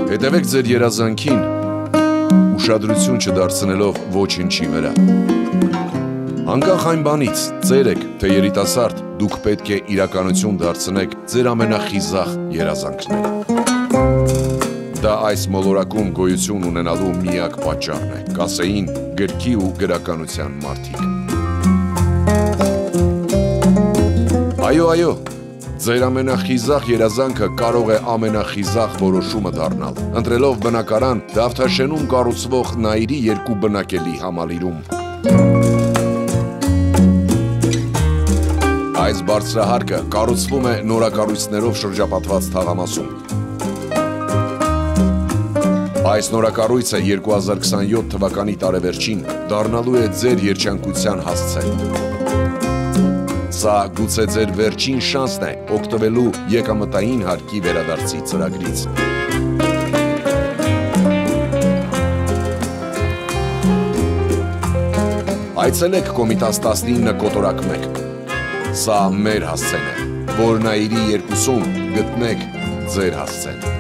Հետևեք ձեր երազանքին, ուշադրություն չդարձնելով ոչինչի վրա։ Անկախ այն բանից, ծեր եք, թե երիտասարդ, դուք պետք է իրականություն դարձնեք ձեր ամենախիզախ երազանքները։ Դա այս մոլորակում գոյություն ունենալու միակ պատճառն է, կասեին գրքի ու գրականության մարդիկ։ Այո, ձեր ամենախիզախ երազանքը կարող է ամենախիզախ որոշումը դառնալ, ընտրելով բնակարան Դավթաշենում կառուցվող Նաիրի երկու բնակելի համալիրում։ Այս բարձրահարկը կառուցվում է նորակառույցներով շրջապատված թաղամասում։ Այս նորակառույցը 2027 թվականի տարեվերջին դառնալու է ձեր երջանկության հասցեն։ Սա գուցե ձեր վերջին շանսն է օգտվելու եկամտային հարկի վերադարձի ծրագրից։ Այցելեք Կոմիտաս 19 կոտորակ 1։ Սա մեր հասցեն է, որ Նաիրի երկուսում գտնեք ձեր հասցեն։